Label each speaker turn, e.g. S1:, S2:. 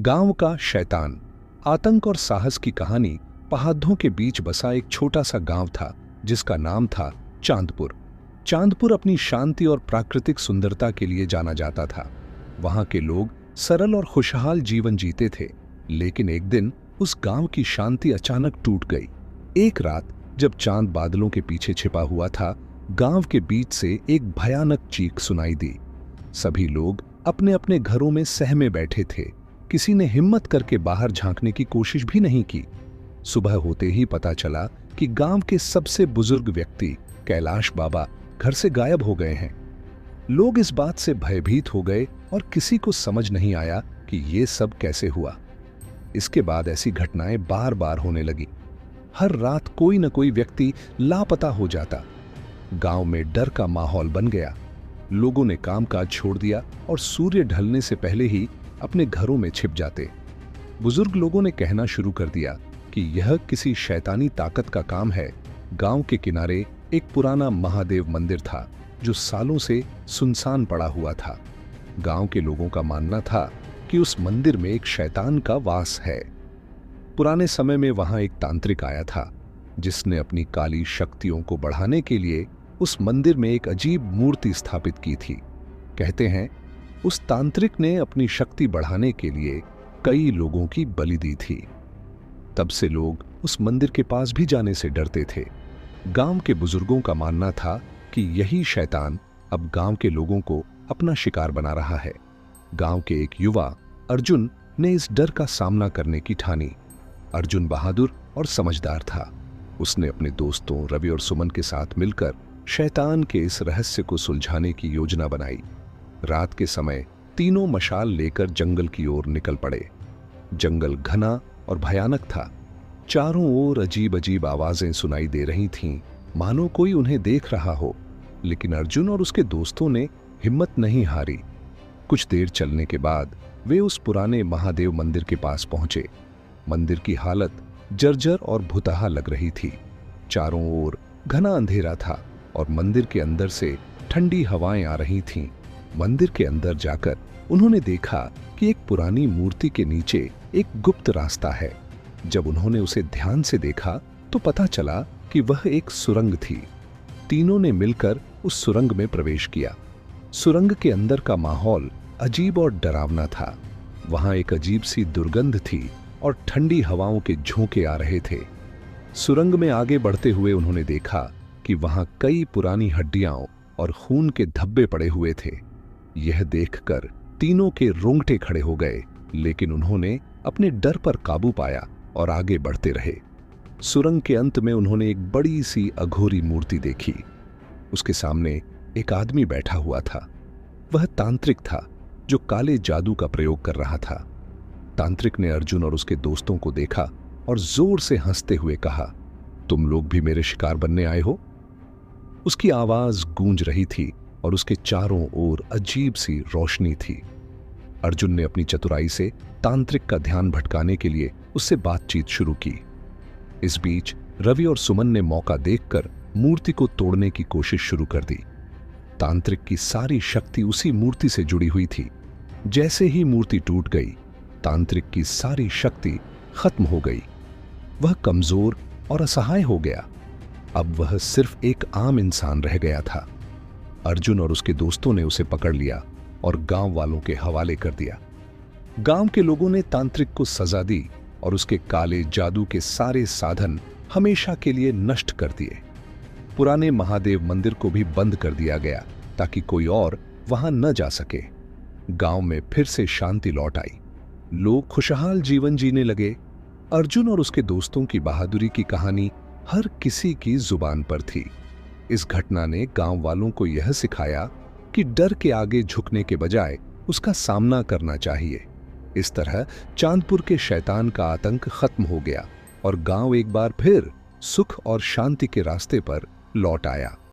S1: गांव का शैतान। आतंक और साहस की कहानी। पहाड़ों के बीच बसा एक छोटा सा गांव था जिसका नाम था चांदपुर। चांदपुर अपनी शांति और प्राकृतिक सुंदरता के लिए जाना जाता था। वहां के लोग सरल और खुशहाल जीवन जीते थे। लेकिन एक दिन उस गांव की शांति अचानक टूट गई। एक रात जब चांद बादलों के पीछे छिपा हुआ था, गांव के बीच से एक भयानक चीख सुनाई दी। सभी लोग अपने अपने घरों में सहमे बैठे थे। किसी ने हिम्मत करके बाहर झांकने की कोशिश भी नहीं की। सुबह होते ही पता चला कि गांव के सबसे बुजुर्ग व्यक्ति कैलाश बाबा घर से गायब हो गए हैं। लोग इस बात से भयभीत हो गए और किसी को समझ नहीं आया कि ये सब कैसे हुआ। इसके बाद ऐसी घटनाएं बार बार होने लगी। हर रात कोई न कोई व्यक्ति लापता हो जाता। गांव में डर का माहौल बन गया। लोगों ने कामकाज छोड़ दिया और सूर्य ढलने से पहले ही अपने घरों में छिप जाते। बुजुर्ग लोगों ने कहना शुरू कर दिया कि यह किसी शैतानी ताकत का काम है। गांव के किनारे एक पुराना महादेव मंदिर था जो सालों से सुनसान पड़ा हुआ था। गांव के लोगों का मानना था कि उस मंदिर में एक शैतान का वास है। पुराने समय में वहां एक तांत्रिक आया था जिसने अपनी काली शक्तियों को बढ़ाने के लिए उस मंदिर में एक अजीब मूर्ति स्थापित की थी। कहते हैं उस तांत्रिक ने अपनी शक्ति बढ़ाने के लिए कई लोगों की बलि दी थी। तब से लोग उस मंदिर के पास भी जाने से डरते थे। गांव के बुजुर्गों का मानना था कि यही शैतान अब गांव के लोगों को अपना शिकार बना रहा है। गांव के एक युवा अर्जुन ने इस डर का सामना करने की ठानी। अर्जुन बहादुर और समझदार था। उसने अपने दोस्तों रवि और सुमन के साथ मिलकर शैतान के इस रहस्य को सुलझाने की योजना बनाई। रात के समय तीनों मशाल लेकर जंगल की ओर निकल पड़े। जंगल घना और भयानक था। चारों ओर अजीब अजीब आवाजें सुनाई दे रही थीं, मानो कोई उन्हें देख रहा हो। लेकिन अर्जुन और उसके दोस्तों ने हिम्मत नहीं हारी। कुछ देर चलने के बाद वे उस पुराने महादेव मंदिर के पास पहुंचे। मंदिर की हालत जर्जर और भुतहा लग रही थी। चारों ओर घना अंधेरा था और मंदिर के अंदर से ठंडी हवाएं आ रही थीं। मंदिर के अंदर जाकर उन्होंने देखा कि एक पुरानी मूर्ति के नीचे एक गुप्त रास्ता है। जब उन्होंने उसे ध्यान से देखा तो पता चला कि वह एक सुरंग थी। तीनों ने मिलकर उस सुरंग में प्रवेश किया। सुरंग के अंदर का माहौल अजीब और डरावना था। वहां एक अजीब सी दुर्गंध थी और ठंडी हवाओं के झोंके आ रहे थे। सुरंग में आगे बढ़ते हुए उन्होंने देखा कि वहां कई पुरानी हड्डियां और खून के धब्बे पड़े हुए थे। यह देखकर तीनों के रोंगटे खड़े हो गए, लेकिन उन्होंने अपने डर पर काबू पाया और आगे बढ़ते रहे। सुरंग के अंत में उन्होंने एक बड़ी सी अघोरी मूर्ति देखी। उसके सामने एक आदमी बैठा हुआ था। वह तांत्रिक था जो काले जादू का प्रयोग कर रहा था। तांत्रिक ने अर्जुन और उसके दोस्तों को देखा और जोर से हंसते हुए कहा, तुम लोग भी मेरे शिकार बनने आए हो? उसकी आवाज गूंज रही थी और उसके चारों ओर अजीब सी रोशनी थी। अर्जुन ने अपनी चतुराई से तांत्रिक का ध्यान भटकाने के लिए उससे बातचीत शुरू की। इस बीच रवि और सुमन ने मौका देखकर मूर्ति को तोड़ने की कोशिश शुरू कर दी। तांत्रिक की सारी शक्ति उसी मूर्ति से जुड़ी हुई थी। जैसे ही मूर्ति टूट गई, तांत्रिक की सारी शक्ति खत्म हो गई। वह कमजोर और असहाय हो गया। अब वह सिर्फ एक आम इंसान रह गया था। अर्जुन और उसके दोस्तों ने उसे पकड़ लिया और गांव वालों के हवाले कर दिया। गांव के लोगों ने तांत्रिक को सजा दी और उसके काले जादू के सारे साधन हमेशा के लिए नष्ट कर दिए। पुराने महादेव मंदिर को भी बंद कर दिया गया ताकि कोई और वहां न जा सके। गांव में फिर से शांति लौट आई। लोग खुशहाल जीवन जीने लगे। अर्जुन और उसके दोस्तों की बहादुरी की कहानी हर किसी की जुबान पर थी। इस घटना ने गांव वालों को यह सिखाया कि डर के आगे झुकने के बजाय उसका सामना करना चाहिए। इस तरह चांदपुर के शैतान का आतंक खत्म हो गया और गांव एक बार फिर सुख और शांति के रास्ते पर लौट आया।